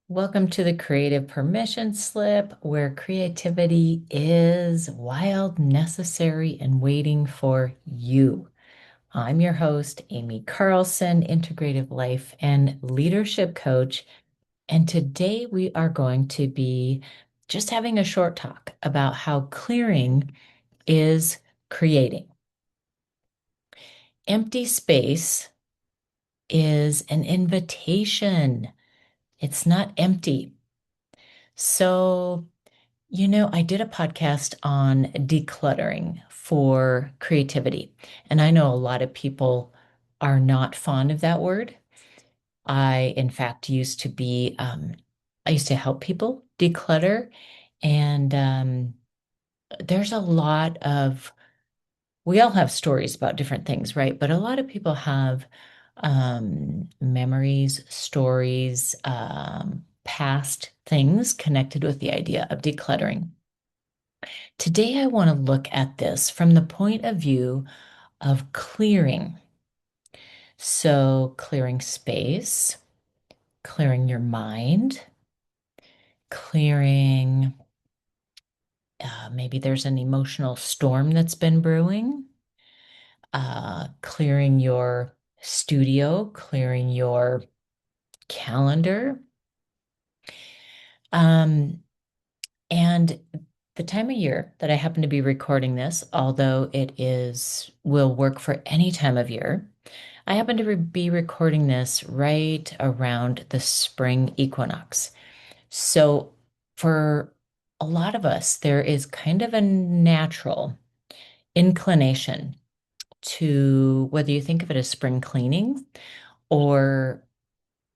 Welcome to the Creative Permission Slip, where creativity is wild, necessary, and waiting for you. I'm your host, Amy Carlson, integrative life and leadership coach. And today we are going to be just having a short talk about how clearing is creating. Empty space is an invitation, it's not empty. So, I did a podcast on decluttering for creativity, and I know a lot of people are not fond of that word. I, in fact, I used to help people declutter, and there's a lot of, we all have stories about different things, right? But a lot of people have memories, stories, past things connected with the idea of decluttering. Today, I want to look at this from the point of view of clearing. So, clearing space, clearing your mind, clearing, maybe there's an emotional storm that's been brewing, clearing your studio, clearing your calendar. Um, and the time of year that I happen to be recording this, although will work for any time of year, I happen to be recording this right around the spring equinox. So, for a lot of us, there is kind of a natural inclination to whether you think of it as spring cleaning or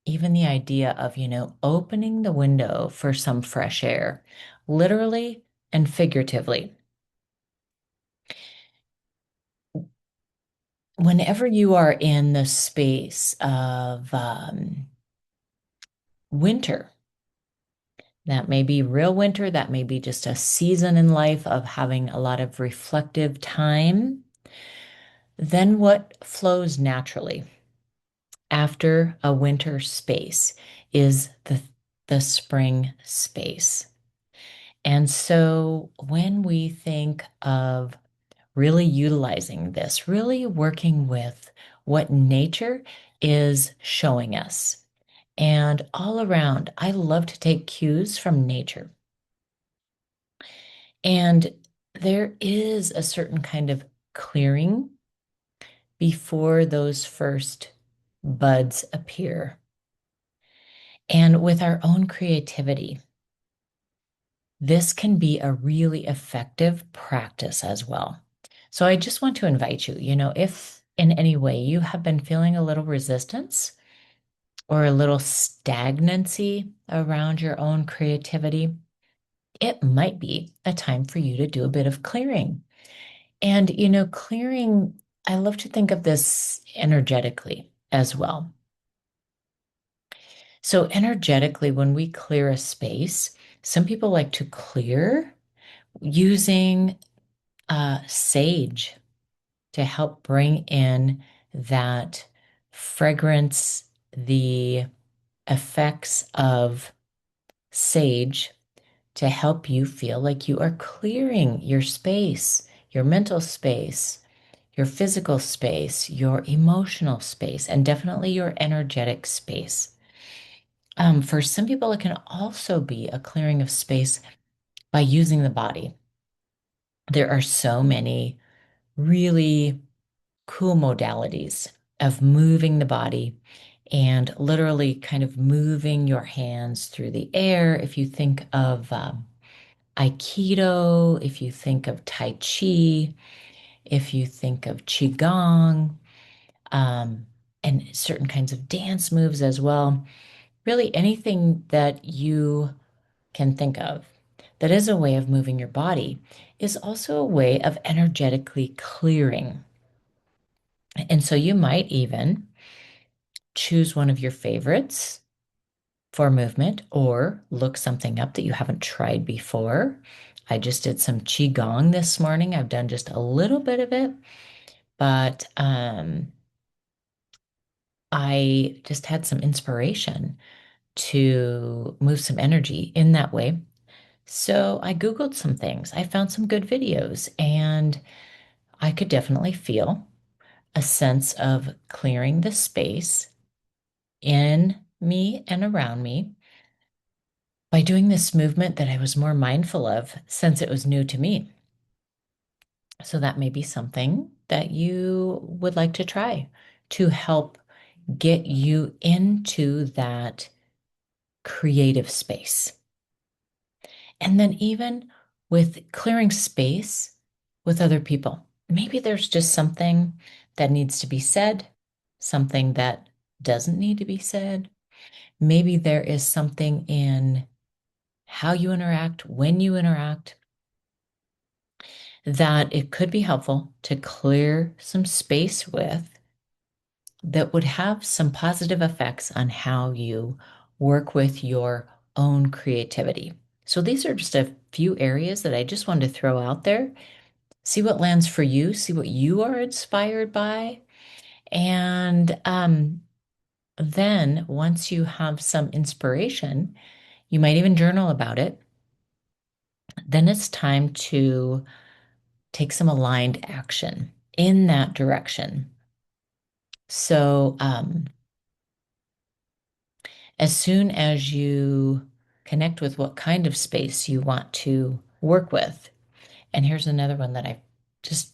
even the idea of, opening the window for some fresh air, literally and figuratively. Whenever you are in the space of winter, that may be real winter, that may be just a season in life of having a lot of reflective time. Then what flows naturally after a winter space is the spring space. And so when we think of really utilizing this, really working with what nature is showing us. And all around, I love to take cues from nature. And there is a certain kind of clearing before those first buds appear. And with our own creativity, this can be a really effective practice as well. So I just want to invite you, if in any way you have been feeling a little resistance or a little stagnancy around your own creativity, it might be a time for you to do a bit of clearing. And, clearing, I love to think of this energetically as well. So, energetically, when we clear a space, some people like to clear using sage to help bring in that fragrance, the effects of sage to help you feel like you are clearing your space, your mental space, your physical space, your emotional space, and definitely your energetic space. For some people, it can also be a clearing of space by using the body. There are so many really cool modalities of moving the body and literally kind of moving your hands through the air. If you think of Aikido, if you think of Tai Chi, if you think of Qigong, um, and certain kinds of dance moves as well, really anything that you can think of that is a way of moving your body is also a way of energetically clearing. And so you might even choose one of your favorites for movement or look something up that you haven't tried before. I just did some Qigong this morning. I've done just a little bit of it, but I just had some inspiration to move some energy in that way. So I Googled some things. I found some good videos, and I could definitely feel a sense of clearing the space in me and around me by doing this movement that I was more mindful of since it was new to me. So that may be something that you would like to try to help get you into that creative space. And then even with clearing space with other people, maybe there's just something that needs to be said, something that doesn't need to be said. Maybe there is something in how you interact, when you interact, that it could be helpful to clear some space with that would have some positive effects on how you work with your own creativity. So these are just a few areas that I just wanted to throw out there. See what lands for you, see what you are inspired by. And then once you have some inspiration, you might even journal about it. Then it's time to take some aligned action in that direction. So, as soon as you connect with what kind of space you want to work with, and here's another one that I just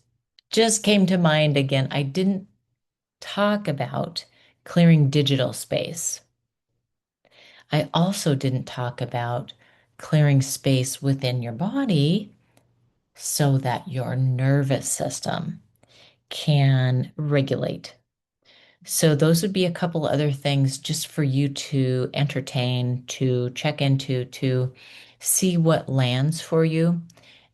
just came to mind again. I didn't talk about clearing digital space. I also didn't talk about clearing space within your body so that your nervous system can regulate. So those would be a couple other things just for you to entertain, to check into, to see what lands for you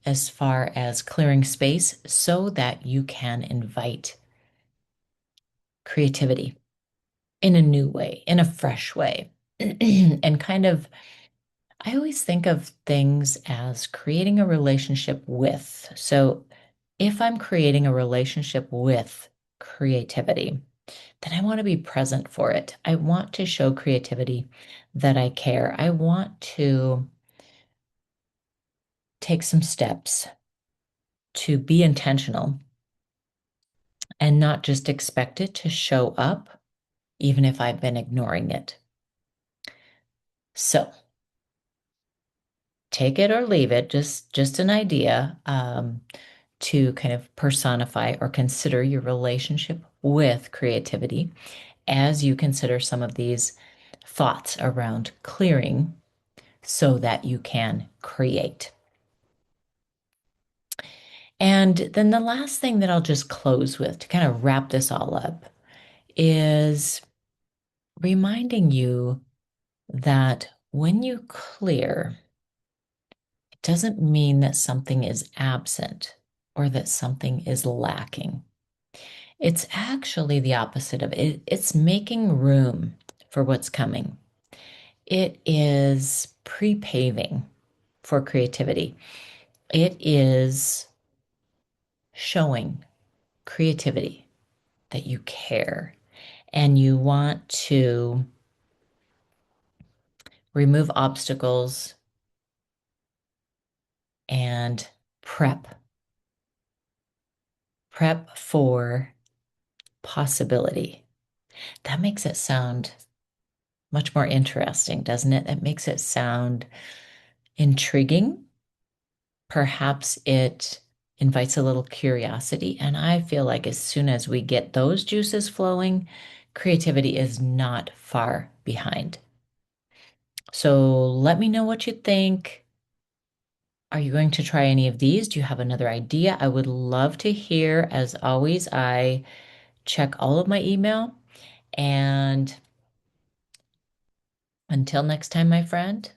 as far as clearing space so that you can invite creativity in a new way, in a fresh way. And kind of, I always think of things as creating a relationship with. So if I'm creating a relationship with creativity, then I want to be present for it. I want to show creativity that I care. I want to take some steps to be intentional and not just expect it to show up, even if I've been ignoring it. So take it or leave it, just an idea to kind of personify or consider your relationship with creativity as you consider some of these thoughts around clearing so that you can create. And then the last thing that I'll just close with to kind of wrap this all up is reminding you that when you clear, it doesn't mean that something is absent or that something is lacking. It's actually the opposite of it. It's making room for what's coming. It is pre-paving for creativity. It is showing creativity that you care and you want to remove obstacles and prep. Prep for possibility. That makes it sound much more interesting, doesn't it? It makes it sound intriguing. Perhaps it invites a little curiosity. And I feel like as soon as we get those juices flowing, creativity is not far behind. So let me know what you think. Are you going to try any of these? Do you have another idea? I would love to hear. As always, I check all of my email. And until next time, my friend,